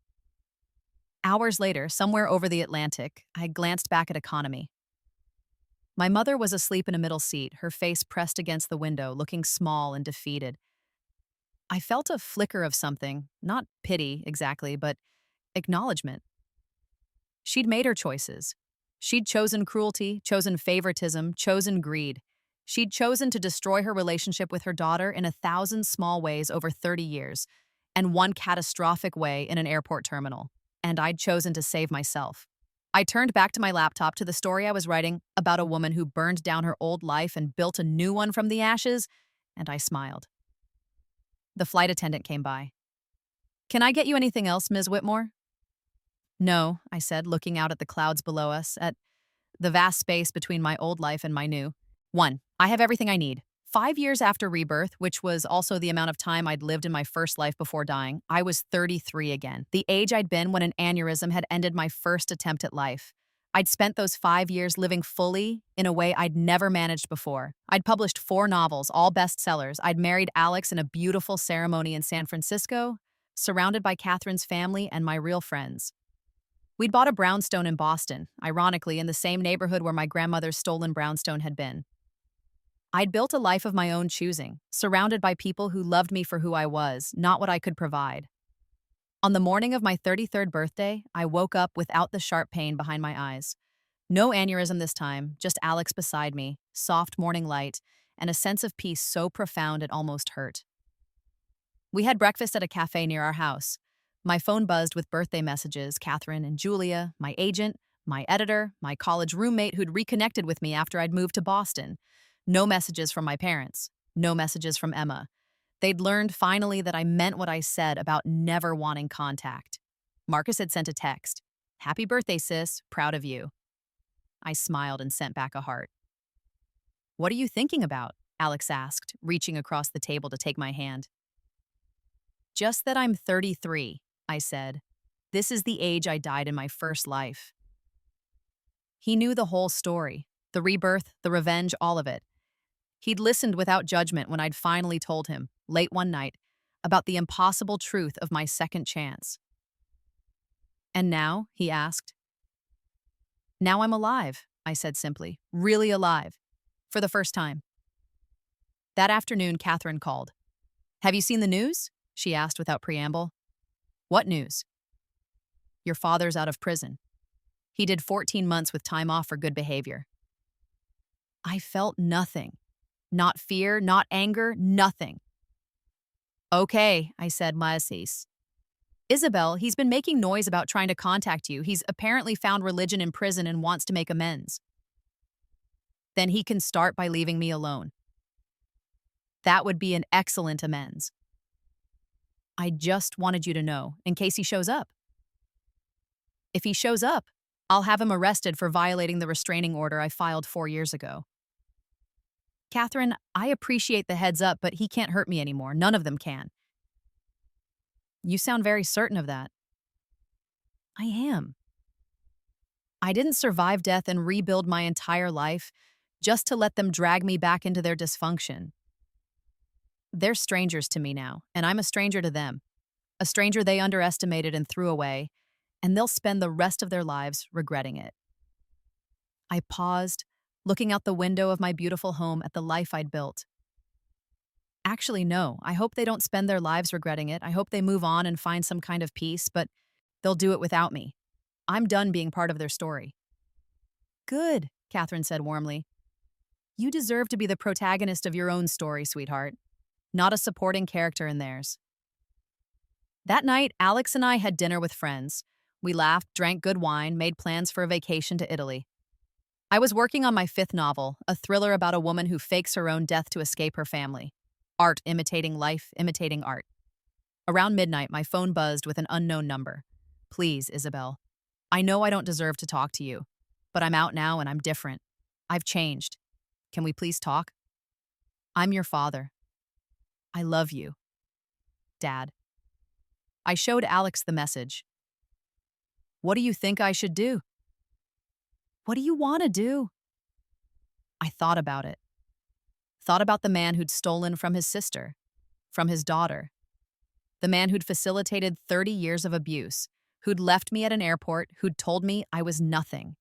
Hours later, somewhere over the Atlantic, I glanced back at economy. My mother was asleep in a middle seat, her face pressed against the window, looking small and defeated. I felt a flicker of something, not pity exactly, but acknowledgement. She'd made her choices. She'd chosen cruelty, chosen favoritism, chosen greed. She'd chosen to destroy her relationship with her daughter in 1,000 small ways over 30 years, and one catastrophic way in an airport terminal. And I'd chosen to save myself. I turned back to my laptop, to the story I was writing about a woman who burned down her old life and built a new one from the ashes, and I smiled. The flight attendant came by. "Can I get you anything else, Ms. Whitmore?" "No," I said, looking out at the clouds below us, at the vast space between my old life and my new. "One, I have everything I need. 5 years after Rebirth, which was also the amount of time I'd lived in my first life before dying, I was 33 again, the age I'd been when an aneurysm had ended my first attempt at life. I'd spent those 5 years living fully in a way I'd never managed before. I'd published 4 novels, all bestsellers. I'd married Alex in a beautiful ceremony in San Francisco, surrounded by Catherine's family and my real friends. We'd bought a brownstone in Boston, ironically in the same neighborhood where my grandmother's stolen brownstone had been. I'd built a life of my own choosing, surrounded by people who loved me for who I was, not what I could provide. On the morning of my 33rd birthday, I woke up without the sharp pain behind my eyes. No aneurysm this time, just Alex beside me, soft morning light, and a sense of peace so profound it almost hurt. We had breakfast at a cafe near our house. My phone buzzed with birthday messages, Catherine and Julia, my agent, my editor, my college roommate who'd reconnected with me after I'd moved to Boston. No messages from my parents. No messages from Emma. They'd learned finally that I meant what I said about never wanting contact. Marcus had sent a text. "Happy birthday, sis. Proud of you." I smiled and sent back a heart. "What are you thinking about?" Alex asked, reaching across the table to take my hand. Just that I'm 33, I said. This is the age I died in my first life. He knew the whole story, the rebirth, the revenge, all of it. He'd listened without judgment when I'd finally told him, late one night, about the impossible truth of my second chance. And now, he asked. Now I'm alive, I said simply, really alive, for the first time. That afternoon, Catherine called. Have you seen the news? She asked without preamble. What news? Your father's out of prison. He did 14 months with time off for good behavior. I felt nothing. Not fear, not anger, nothing. Okay, I said, Maesis. Isabel, he's been making noise about trying to contact you. He's apparently found religion in prison and wants to make amends. Then he can start by leaving me alone. That would be an excellent amends. I just wanted you to know, in case he shows up. If he shows up, I'll have him arrested for violating the restraining order I filed 4 years ago. Catherine, I appreciate the heads up, but he can't hurt me anymore. None of them can. You sound very certain of that. I am. I didn't survive death and rebuild my entire life just to let them drag me back into their dysfunction. They're strangers to me now, and I'm a stranger to them. A stranger they underestimated and threw away, and they'll spend the rest of their lives regretting it. I paused, looking out the window of my beautiful home at the life I'd built. Actually, no, I hope they don't spend their lives regretting it. I hope they move on and find some kind of peace, but they'll do it without me. I'm done being part of their story. Good, Catherine said warmly. You deserve to be the protagonist of your own story, sweetheart, not a supporting character in theirs. That night, Alex and I had dinner with friends. We laughed, drank good wine, made plans for a vacation to Italy. I was working on my 5th novel, a thriller about a woman who fakes her own death to escape her family. Art imitating life, imitating art. Around midnight, my phone buzzed with an unknown number. Please, Isabel. I know I don't deserve to talk to you, but I'm out now and I'm different. I've changed. Can we please talk? I'm your father. I love you. Dad. I showed Alex the message. What do you think I should do? What do you want to do? I thought about it. Thought about the man who'd stolen from his sister, from his daughter. The man who'd facilitated 30 years of abuse, who'd left me at an airport, who'd told me I was nothing.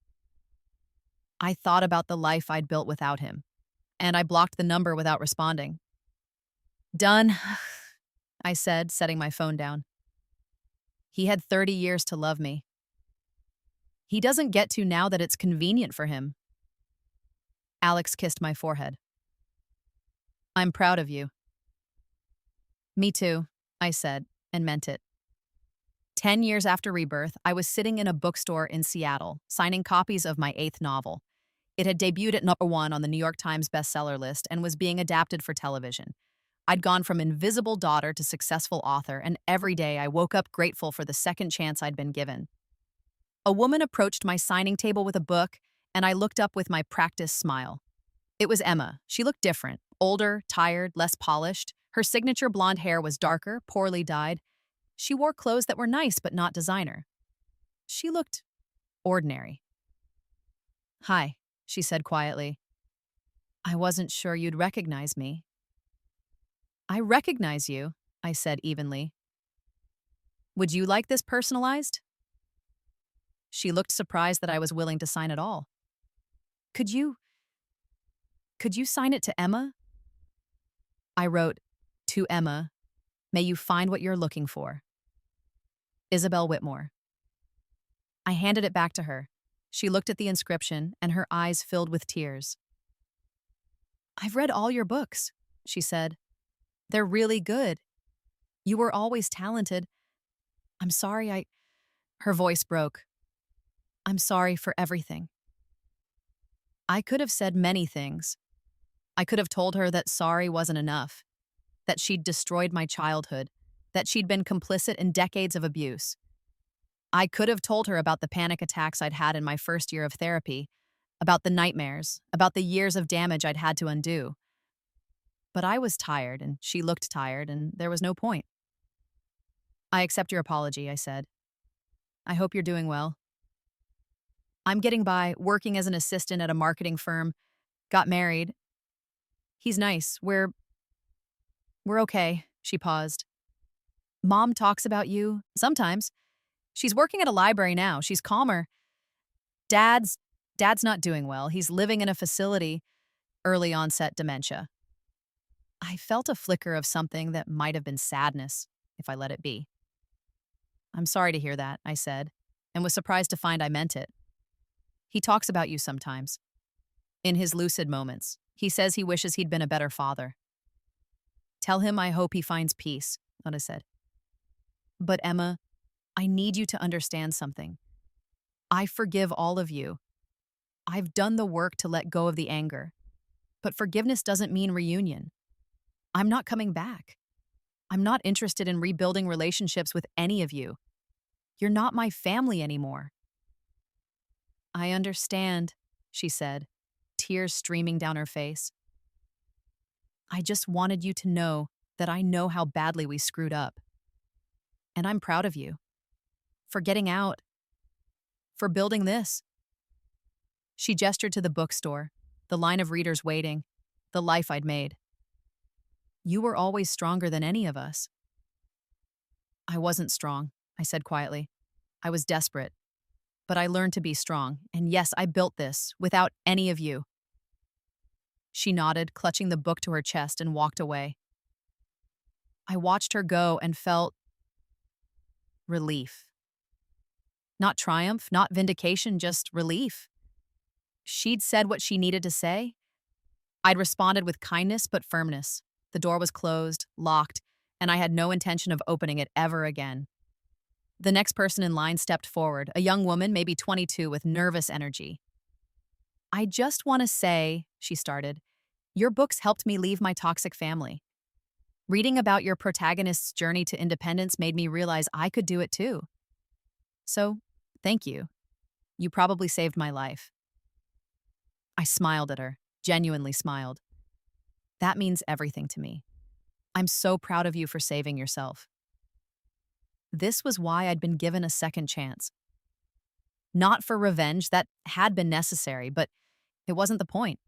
I thought about the life I'd built without him, and I blocked the number without responding. Done, I said, setting my phone down. He had 30 years to love me. He doesn't get to now that it's convenient for him. Alex kissed my forehead. I'm proud of you. Me too, I said, and meant it. 10 years after Rebirth, I was sitting in a bookstore in Seattle, signing copies of my 8th novel. It had debuted at #1 on the New York Times bestseller list and was being adapted for television. I'd gone from invisible daughter to successful author, and every day I woke up grateful for the second chance I'd been given. A woman approached my signing table with a book, and I looked up with my practiced smile. It was Emma. She looked different, older, tired, less polished. Her signature blonde hair was darker, poorly dyed. She wore clothes that were nice but not designer. She looked ordinary. Hi, she said quietly. I wasn't sure you'd recognize me. I recognize you, I said evenly. Would you like this personalized? She looked surprised that I was willing to sign it all. Could you sign it to Emma? I wrote, to Emma, may you find what you're looking for. Isabel Whitmore. I handed it back to her. She looked at the inscription, and her eyes filled with tears. I've read all your books, she said. They're really good. You were always talented. I'm sorry Her voice broke. I'm sorry for everything. I could have said many things. I could have told her that sorry wasn't enough, that she'd destroyed my childhood, that she'd been complicit in decades of abuse. I could have told her about the panic attacks I'd had in my first year of therapy, about the nightmares, about the years of damage I'd had to undo. But I was tired, and she looked tired, and there was no point. I accept your apology, I said. I hope you're doing well. I'm getting by, working as an assistant at a marketing firm, got married. He's nice. We're okay, she paused. Mom talks about you, sometimes. She's working at a library now. She's calmer. Dad's Dad's not doing well. He's living in a facility, early onset dementia. I felt a flicker of something that might have been sadness, if I let it be. I'm sorry to hear that, I said, and was surprised to find I meant it. He talks about you sometimes. In his lucid moments, he says he wishes he'd been a better father. Tell him I hope he finds peace, Nona said. But Emma, I need you to understand something. I forgive all of you. I've done the work to let go of the anger. But forgiveness doesn't mean reunion. I'm not coming back. I'm not interested in rebuilding relationships with any of you. You're not my family anymore. I understand, she said, tears streaming down her face. I just wanted you to know that I know how badly we screwed up. And I'm proud of you. For getting out. For building this. She gestured to the bookstore, the line of readers waiting, the life I'd made. You were always stronger than any of us. I wasn't strong, I said quietly. I was desperate. But I learned to be strong, and yes, I built this without any of you. She nodded, clutching the book to her chest, and walked away. I watched her go and felt relief. Not triumph, not vindication, just relief. She'd said what she needed to say. I'd responded with kindness but firmness. The door was closed, locked, and I had no intention of opening it ever again. The next person in line stepped forward, a young woman, maybe 22, with nervous energy. I just want to say, she started, your books helped me leave my toxic family. Reading about your protagonist's journey to independence made me realize I could do it too. So, thank you. You probably saved my life. I smiled at her, genuinely smiled. That means everything to me. I'm so proud of you for saving yourself. This was why I'd been given a second chance. Not for revenge, that had been necessary, but it wasn't the point.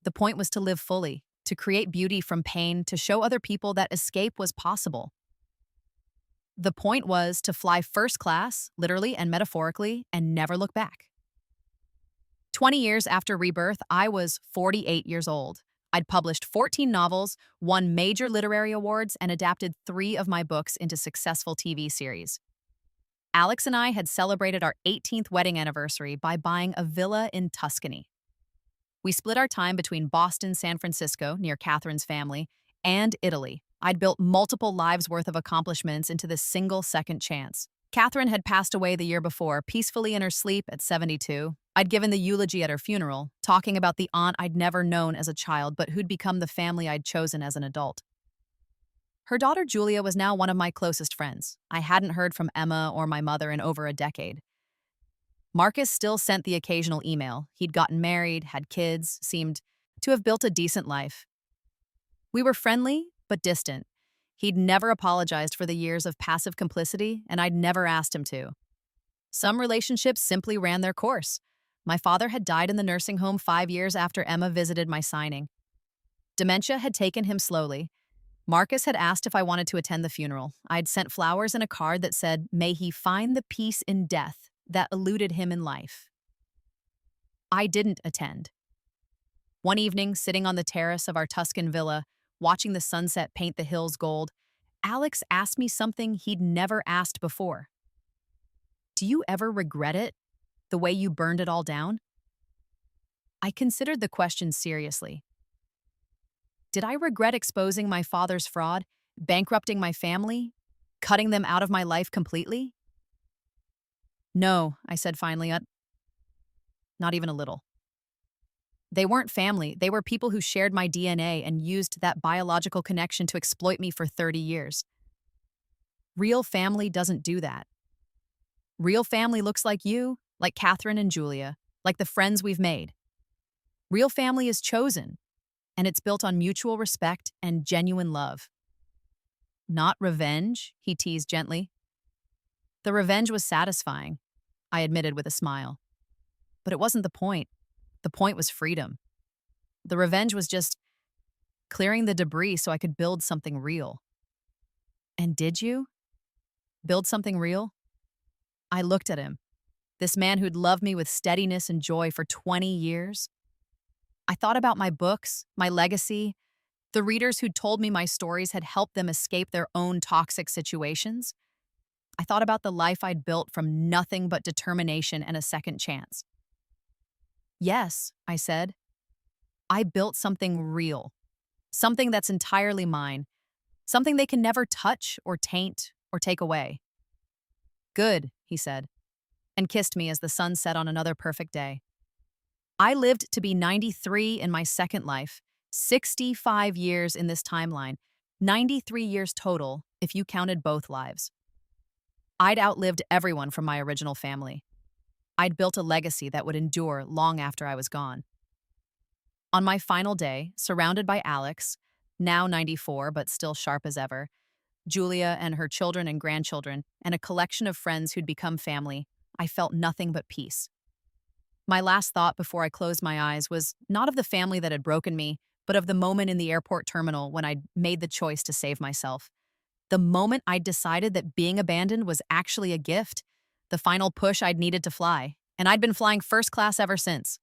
The point was to live fully, to create beauty from pain, to show other people that escape was possible. The point was to fly first class, literally and metaphorically, and never look back. 20 years after Rebirth, I was 48 years old. I'd published 14 novels, won major literary awards, and adapted 3 of my books into successful TV series. Alex and I had celebrated our 18th wedding anniversary by buying a villa in Tuscany. We split our time between Boston, San Francisco, near Catherine's family, and Italy. I'd built multiple lives' worth of accomplishments into this single second chance. Catherine had passed away the year before, peacefully in her sleep at 72. I'd given the eulogy at her funeral, talking about the aunt I'd never known as a child, but who'd become the family I'd chosen as an adult. Her daughter Julia was now one of my closest friends. I hadn't heard from Emma or my mother in over a decade. Marcus still sent the occasional email. He'd gotten married, had kids, seemed to have built a decent life. We were friendly, but distant. He'd never apologized for the years of passive complicity, and I'd never asked him to. Some relationships simply ran their course. My father had died in the nursing home 5 years after Emma visited my signing. Dementia had taken him slowly. Marcus had asked if I wanted to attend the funeral. I'd sent flowers and a card that said, "May he find the peace in death that eluded him in life." I didn't attend. One evening, sitting on the terrace of our Tuscan villa, watching the sunset paint the hills gold, Alex asked me something he'd never asked before. Do you ever regret it? The way you burned it all down? I considered the question seriously. Did I regret exposing my father's fraud, bankrupting my family, cutting them out of my life completely? No, I said finally, not even a little. They weren't family, they were people who shared my DNA and used that biological connection to exploit me for 30 years. Real family doesn't do that. Real family looks like you, like Catherine and Julia, like the friends we've made. Real family is chosen. and it's built on mutual respect and genuine love. Not revenge, he teased gently. The revenge was satisfying, I admitted with a smile. But it wasn't the point. The point was freedom. The revenge was just clearing the debris so I could build something real. And did you? Build something real? I looked at him, this man who'd loved me with steadiness and joy for 20 years. I thought about my books, my legacy, the readers who'd told me my stories had helped them escape their own toxic situations. I thought about the life I'd built from nothing but determination and a second chance. Yes, I said. I built something real, something that's entirely mine, something they can never touch or taint or take away. Good, he said, and kissed me as the sun set on another perfect day. I lived to be 93 in my second life, 65 years in this timeline, 93 years total if you counted both lives. I'd outlived everyone from my original family. I'd built a legacy that would endure long after I was gone. On my final day, surrounded by Alex, now 94 but still sharp as ever, Julia and her children and grandchildren, and a collection of friends who'd become family, I felt nothing but peace. My last thought before I closed my eyes was not of the family that had broken me, but of the moment in the airport terminal when I'd made the choice to save myself. The moment I'd decided that being abandoned was actually a gift, the final push I'd needed to fly, and I'd been flying first class ever since.